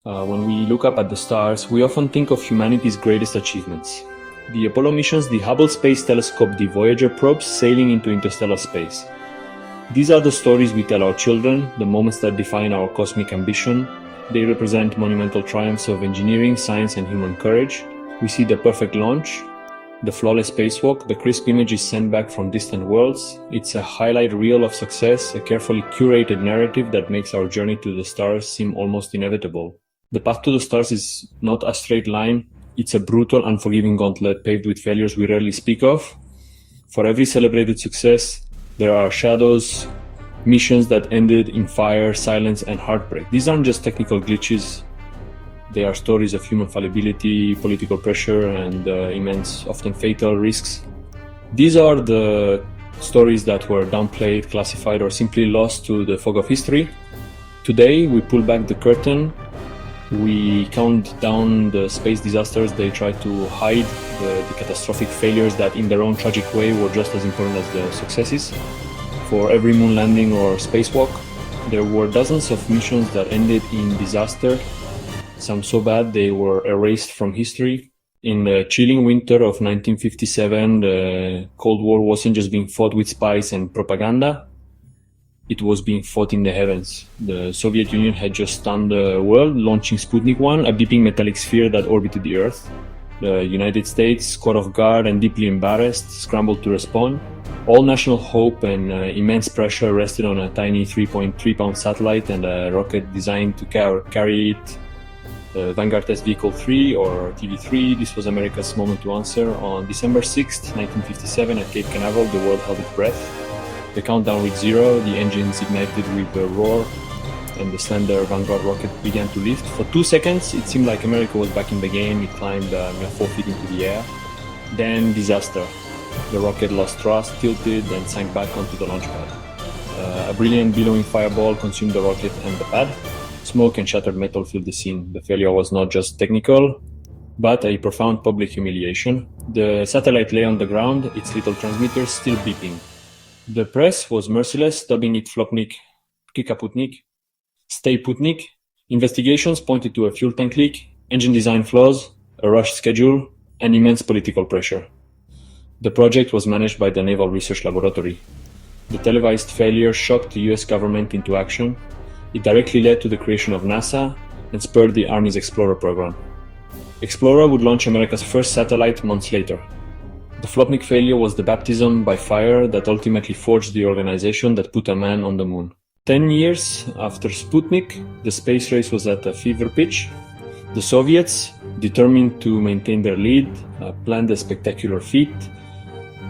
When we look up at the stars, we often think of humanity's greatest achievements. The Apollo missions, the Hubble Space Telescope, the Voyager probes sailing into interstellar space. These are the stories we tell our children, the moments that define our cosmic ambition. They represent monumental triumphs of engineering, science, and human courage. We see the perfect launch, the flawless spacewalk, the crisp images sent back from distant worlds. It's a highlight reel of success, a carefully curated narrative that makes our journey to the stars seem almost inevitable. The path to the stars is not a straight line. It's a brutal, unforgiving gauntlet paved with failures we rarely speak of. For every celebrated success, there are shadows, missions that ended in fire, silence, and heartbreak. These aren't just technical glitches. They are stories of human fallibility, political pressure, and immense, often fatal risks. These are the stories that were downplayed, classified, or simply lost to the fog of history. Today, we pull back the curtain. We count down the space disasters they try to hide, the catastrophic failures that in their own tragic way were just as important as the successes. For every moon landing or spacewalk, there were dozens of missions that ended in disaster, some so bad they were erased from history. In the chilling winter of 1957, the Cold War wasn't just being fought with spies and propaganda. It was being fought in the heavens. The Soviet Union had just stunned the world, launching Sputnik 1, a beeping metallic sphere that orbited the Earth. The United States, caught off guard and deeply embarrassed, scrambled to respond. All national hope and immense pressure rested on a tiny 3.3-pound satellite and a rocket designed to carry it. The Vanguard TV3 or TV3, this was America's moment to answer. On December 6, 1957, at Cape Canaveral, the world held its breath. The countdown reached zero, the engines ignited with a roar, and the slender Vanguard rocket began to lift. For 2 seconds, it seemed like America was back in the game. It climbed 4 feet into the air. Then disaster. The rocket lost thrust, tilted, and sank back onto the launch pad. A brilliant billowing fireball consumed the rocket and the pad. Smoke and shattered metal filled the scene. The failure was not just technical, but a profound public humiliation. The satellite lay on the ground, its little transmitters still beeping. The press was merciless, dubbing it Flopnik, Kikaputnik, Stay Putnik. Investigations pointed to a fuel tank leak, engine design flaws, a rushed schedule, and immense political pressure. The project was managed by the Naval Research Laboratory. The televised failure shocked the US government into action. It directly led to the creation of NASA and spurred the Army's Explorer program. Explorer would launch America's first satellite months later. The Flopnik failure was the baptism by fire that ultimately forged the organization that put a man on the moon. 10 years after Sputnik, the space race was at a fever pitch. The Soviets, determined to maintain their lead, planned a spectacular feat,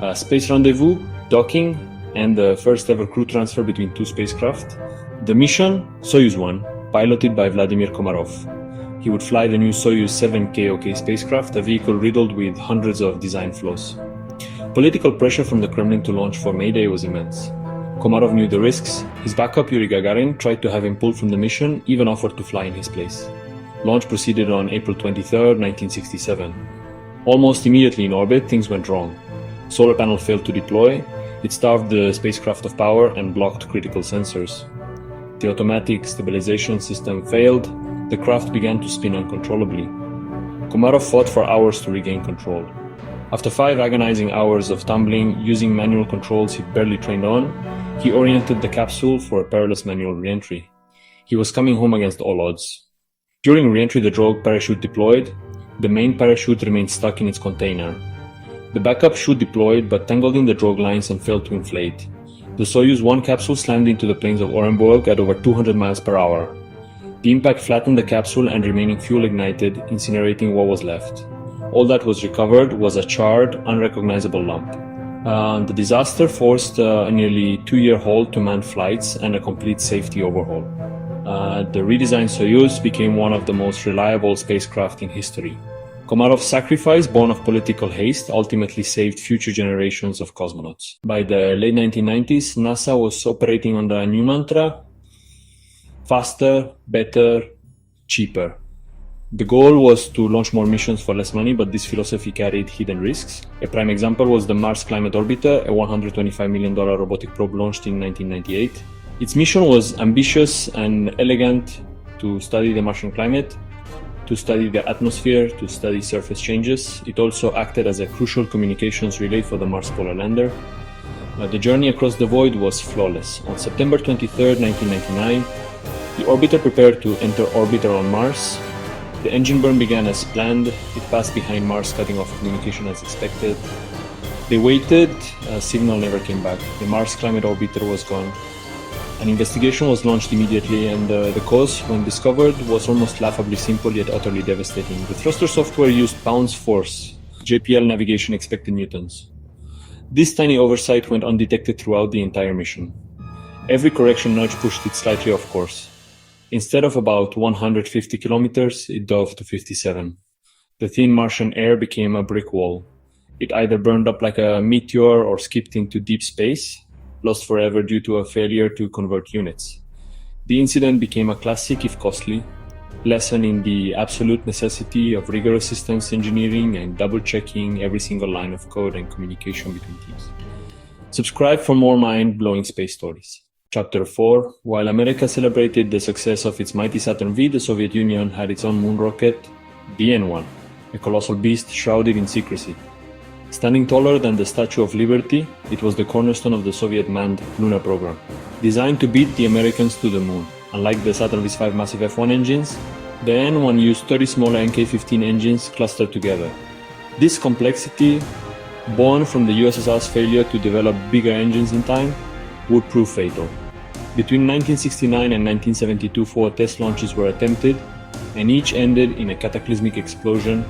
a space rendezvous, docking, and the first ever crew transfer between two spacecraft. The mission, Soyuz 1, piloted by Vladimir Komarov. He would fly the new Soyuz 7 KOK spacecraft, a vehicle riddled with hundreds of design flaws. Political pressure from the Kremlin to launch for May Day was immense. Komarov knew the risks. His backup, Yuri Gagarin, tried to have him pulled from the mission, even offered to fly in his place. Launch proceeded on April 23, 1967. Almost immediately in orbit, things went wrong. Solar panel failed to deploy. It starved the spacecraft of power and blocked critical sensors. The automatic stabilization system failed. The craft began to spin uncontrollably. Komarov fought for hours to regain control. After 5 agonizing hours of tumbling, using manual controls he barely trained on, he oriented the capsule for a perilous manual re-entry. He was coming home against all odds. During re-entry, the drogue parachute deployed. The main parachute remained stuck in its container. The backup chute deployed, but tangled in the drogue lines and failed to inflate. The Soyuz 1 capsule slammed into the plains of Orenburg at over 200 miles per hour. The impact flattened the capsule and remaining fuel ignited, incinerating what was left. All that was recovered was a charred, unrecognizable lump. The disaster forced a nearly 2-year halt to manned flights and a complete safety overhaul. The redesigned Soyuz became one of the most reliable spacecraft in history. Komarov's sacrifice, born of political haste, ultimately saved future generations of cosmonauts. By the late 1990s, NASA was operating on the new mantra: faster, better, cheaper. The goal was to launch more missions for less money, but this philosophy carried hidden risks. A prime example was the Mars Climate Orbiter, a $125 million robotic probe launched in 1998. Its mission was ambitious and elegant, to study the Martian climate, to study the atmosphere, to study surface changes. It also acted as a crucial communications relay for the Mars Polar Lander. The journey across the void was flawless. On September 23, 1999, the orbiter prepared to enter orbit around Mars. The engine burn began as planned. It passed behind Mars, cutting off communication as expected. They waited, a signal never came back. The Mars Climate Orbiter was gone. An investigation was launched immediately, and the cause, when discovered, was almost laughably simple yet utterly devastating. The thruster software used pounds force. JPL navigation expected newtons. This tiny oversight went undetected throughout the entire mission. Every correction nudge pushed it slightly off course. Instead of about 150 kilometers, it dove to 57. The thin Martian air became a brick wall. It either burned up like a meteor or skipped into deep space, lost forever due to a failure to convert units. The incident became a classic, if costly, lesson in the absolute necessity of rigorous systems engineering and double-checking every single line of code and communication between teams. Subscribe for more mind-blowing space stories. Chapter 4. While America celebrated the success of its mighty Saturn V, the Soviet Union had its own moon rocket, the N-1, a colossal beast shrouded in secrecy. Standing taller than the Statue of Liberty, it was the cornerstone of the Soviet manned lunar program. Designed to beat the Americans to the moon, unlike the Saturn V5 massive F1 engines, the N-1 used 30 smaller Nk-15 engines clustered together. This complexity, born from the USSR's failure to develop bigger engines in time, would prove fatal. Between 1969 and 1972, 4 test launches were attempted, and each ended in a cataclysmic explosion,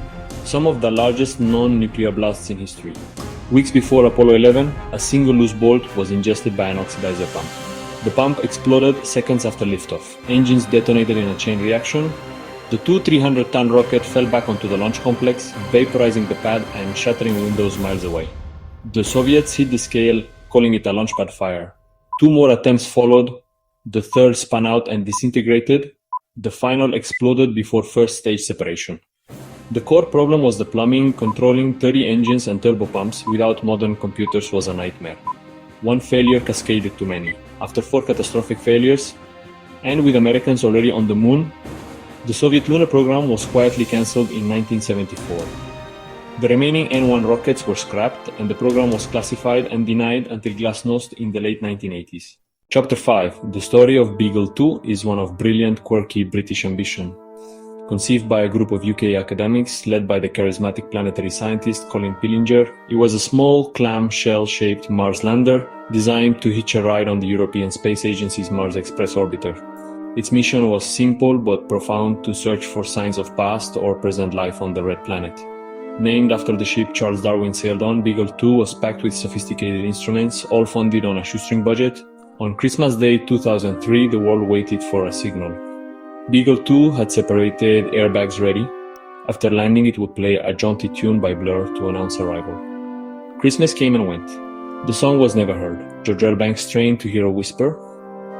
some of the largest non-nuclear blasts in history. Weeks before Apollo 11, a single loose bolt was ingested by an oxidizer pump. The pump exploded seconds after liftoff. Engines detonated in a chain reaction. The two 300-ton rocket fell back onto the launch complex, vaporizing the pad and shattering windows miles away. The Soviets hit the scale, calling it a launchpad fire. 2 more attempts followed. The third spun out and disintegrated. The final exploded before first stage separation. The core problem was the plumbing. Controlling 30 engines and turbopumps without modern computers was a nightmare. One failure cascaded to many. After 4 catastrophic failures, and with Americans already on the moon, the Soviet lunar program was quietly cancelled in 1974. The remaining N-1 rockets were scrapped, and the program was classified and denied until Glasnost in the late 1980s. Chapter 5. The story of Beagle 2 is one of brilliant, quirky British ambition. Conceived by a group of UK academics led by the charismatic planetary scientist Colin Pillinger, it was a small clam-shell-shaped Mars lander designed to hitch a ride on the European Space Agency's Mars Express orbiter. Its mission was simple but profound: to search for signs of past or present life on the Red Planet. Named after the ship Charles Darwin sailed on, Beagle 2 was packed with sophisticated instruments, all funded on a shoestring budget. On Christmas Day 2003, the world waited for a signal. Beagle 2 had separated airbags ready. After landing, it would play a jaunty tune by Blur to announce arrival. Christmas came and went. The song was never heard. George Banks trained to hear a whisper.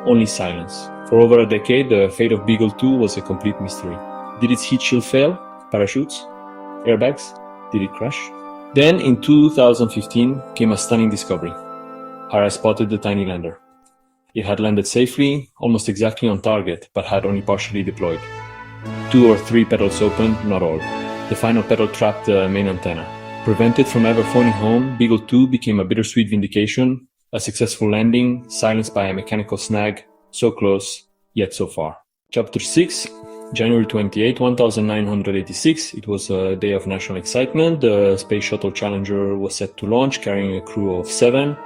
Only silence. For over a decade, the fate of Beagle 2 was a complete mystery. Did its heat shield fail? Parachutes? Airbags? Did it crash? Then, in 2015, came a stunning discovery. HARA spotted the tiny lander. It had landed safely, almost exactly on target, but had only partially deployed. 2 or 3 petals opened, not all. The final petal trapped the main antenna. Prevented from ever phoning home, Beagle 2 became a bittersweet vindication, a successful landing, silenced by a mechanical snag, so close, yet so far. Chapter 6, January 28, 1986. It was a day of national excitement. The Space Shuttle Challenger was set to launch, carrying a crew of 7.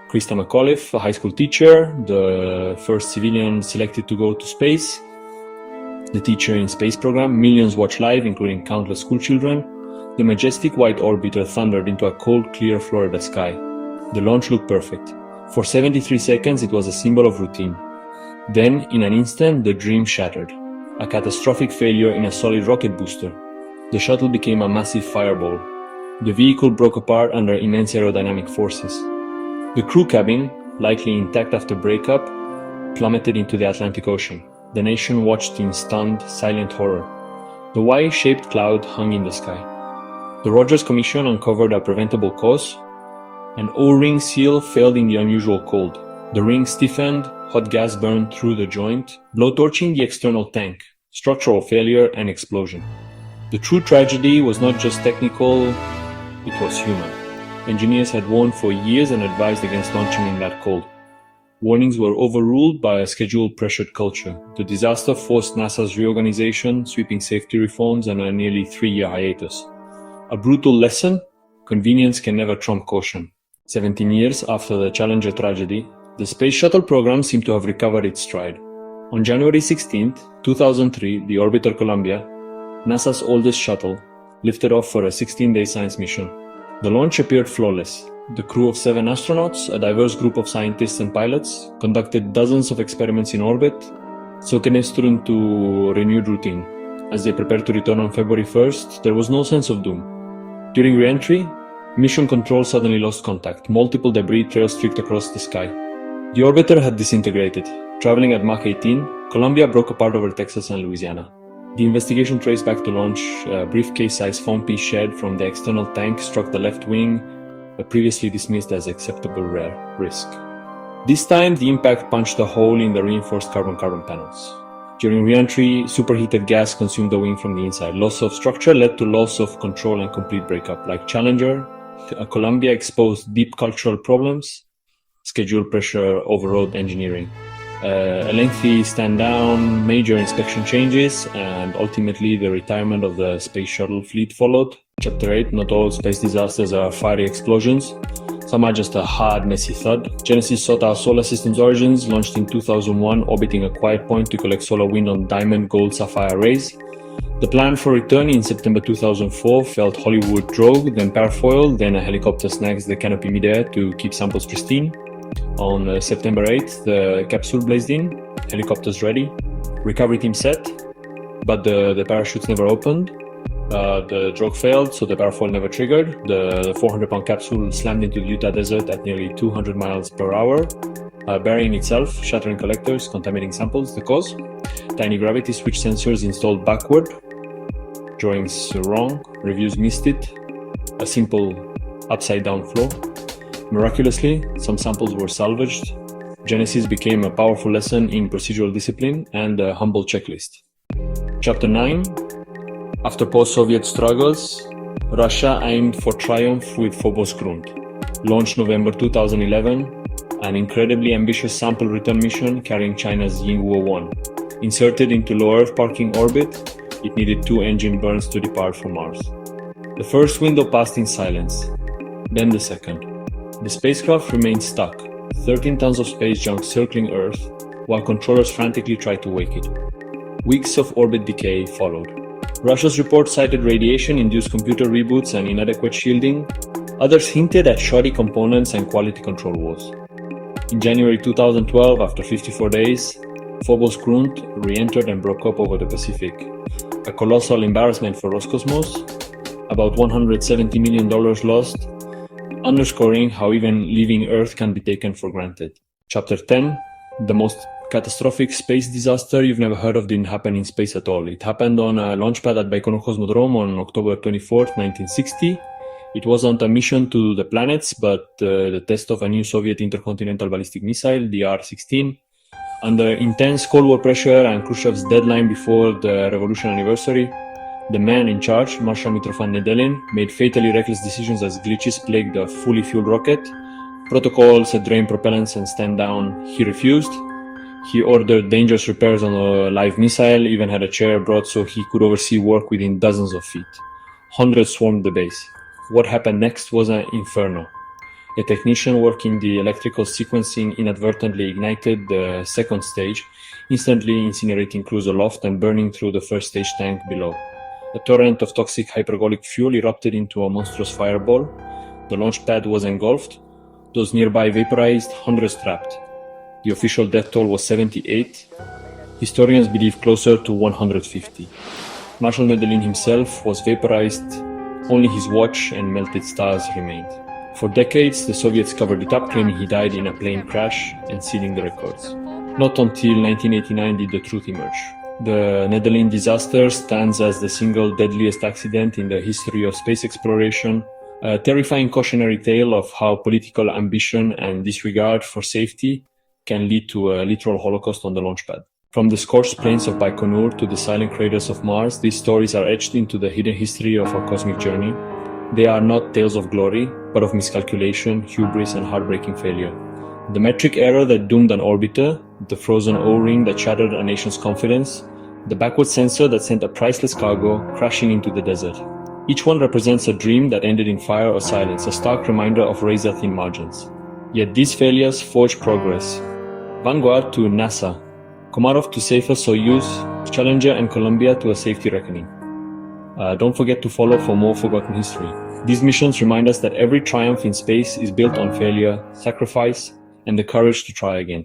Krista McAuliffe, a high school teacher, the first civilian selected to go to space. The teacher in space program. Millions watched live, including countless school children. The majestic white orbiter thundered into a cold, clear Florida sky. The launch looked perfect. For 73 seconds, it was a symbol of routine. Then, in an instant, the dream shattered. A catastrophic failure in a solid rocket booster. The shuttle became a massive fireball. The vehicle broke apart under immense aerodynamic forces. The crew cabin, likely intact after breakup, plummeted into the Atlantic Ocean. The nation watched in stunned, silent horror. The Y-shaped cloud hung in the sky. The Rogers Commission uncovered a preventable cause. An O-ring seal failed in the unusual cold. The ring stiffened, hot gas burned through the joint, blowtorching the external tank, structural failure and explosion. The true tragedy was not just technical, it was human. Engineers had warned for years and advised against launching in that cold. Warnings were overruled by a schedule-pressured culture. The disaster forced NASA's reorganization, sweeping safety reforms, and a nearly 3-year hiatus. A brutal lesson: convenience can never trump caution. 17 years after the Challenger tragedy, the Space Shuttle program seemed to have recovered its stride. On January 16, 2003, the orbiter Columbia, NASA's oldest shuttle, lifted off for a 16-day science mission. The launch appeared flawless. The crew of 7 astronauts, a diverse group of scientists and pilots, conducted dozens of experiments in orbit, soaking to renewed routine. As they prepared to return on February 1st, there was no sense of doom. During re-entry, mission control suddenly lost contact. Multiple debris trails streaked across the sky. The orbiter had disintegrated. Traveling at Mach 18, Columbia broke apart over Texas and Louisiana. The investigation traced back to launch. A briefcase-sized foam piece shed from the external tank struck the left wing, previously dismissed as acceptable rare risk. This time, the impact punched a hole in the reinforced carbon-carbon panels. During re-entry, superheated gas consumed the wing from the inside. Loss of structure led to loss of control and complete breakup. Like Challenger, Columbia exposed deep cultural problems. Schedule pressure overrode engineering. A lengthy stand-down, major inspection changes, and ultimately the retirement of the space shuttle fleet followed. Chapter 8, not all space disasters are fiery explosions. Some are just a hard, messy thud. Genesis sought our solar system's origins, launched in 2001, orbiting a quiet point to collect solar wind on diamond, gold, sapphire rays. The plan for return in September 2004 felt Hollywood drogue, then parafoil, then a helicopter snags the canopy midair to keep samples pristine. On September 8th, the capsule blazed in, helicopters ready, recovery team set, but the parachutes never opened. The drogue failed, so the parafoil never triggered. The 400-pound capsule slammed into the Utah desert at nearly 200 miles per hour, burying itself, shattering collectors, contaminating samples. The cause? Tiny gravity switch sensors installed backward. Drawings wrong, reviews missed it. A simple upside-down flow. Miraculously, some samples were salvaged. Genesis became a powerful lesson in procedural discipline and a humble checklist. Chapter 9. After post-Soviet struggles, Russia aimed for triumph with Phobos-Grunt. Launched November 2011, an incredibly ambitious sample return mission carrying China's Yinghuo-1. Inserted into low Earth parking orbit, it needed 2 engine burns to depart for Mars. The first window passed in silence, then the second. The spacecraft remained stuck, 13 tons of space junk circling Earth, while controllers frantically tried to wake it. Weeks of orbit decay followed. Russia's report cited radiation-induced computer reboots and inadequate shielding. Others hinted at shoddy components and quality control woes. In January 2012, after 54 days, Phobos-Grunt re-entered and broke up over the Pacific. A colossal embarrassment for Roscosmos, about $170 million lost, underscoring how even leaving Earth can be taken for granted. Chapter 10. The most catastrophic space disaster you've never heard of didn't happen in space at all. It happened on a launch pad at Baikonur Cosmodrome on October 24th, 1960. It wasn't a mission to the planets, but the test of a new Soviet intercontinental ballistic missile, the R-16. Under intense Cold War pressure and Khrushchev's deadline before the revolution anniversary, the man in charge, Marshal Mitrofan Nedelin, made fatally reckless decisions as glitches plagued the fully fueled rocket. Protocol said drain propellants and stand down. He refused. He ordered dangerous repairs on a live missile, even had a chair brought so he could oversee work within dozens of feet. Hundreds swarmed the base. What happened next was an inferno. A technician working the electrical sequencing inadvertently ignited the second stage, instantly incinerating crews aloft and burning through the first stage tank below. A torrent of toxic hypergolic fuel erupted into a monstrous fireball. The launch pad was engulfed. Those nearby vaporized, hundreds trapped. The official death toll was 78. Historians believe closer to 150. Marshal Nedelin himself was vaporized. Only his watch and melted stars remained. For decades, the Soviets covered it up, claiming he died in a plane crash and sealing the records. Not until 1989 did the truth emerge. The Nedelin disaster stands as the single deadliest accident in the history of space exploration, a terrifying cautionary tale of how political ambition and disregard for safety can lead to a literal holocaust on the launch pad. From the scorched plains of Baikonur to the silent craters of Mars, these stories are etched into the hidden history of our cosmic journey. They are not tales of glory, but of miscalculation, hubris, and heartbreaking failure. The metric error that doomed an orbiter, the frozen O-ring that shattered a nation's confidence, the backward sensor that sent a priceless cargo crashing into the desert. Each one represents a dream that ended in fire or silence, a stark reminder of razor-thin margins. Yet these failures forged progress. Vanguard to NASA, Komarov to safer Soyuz, Challenger and Columbia to a safety reckoning. Don't forget to follow for more forgotten history. These missions remind us that every triumph in space is built on failure, sacrifice, and the courage to try again.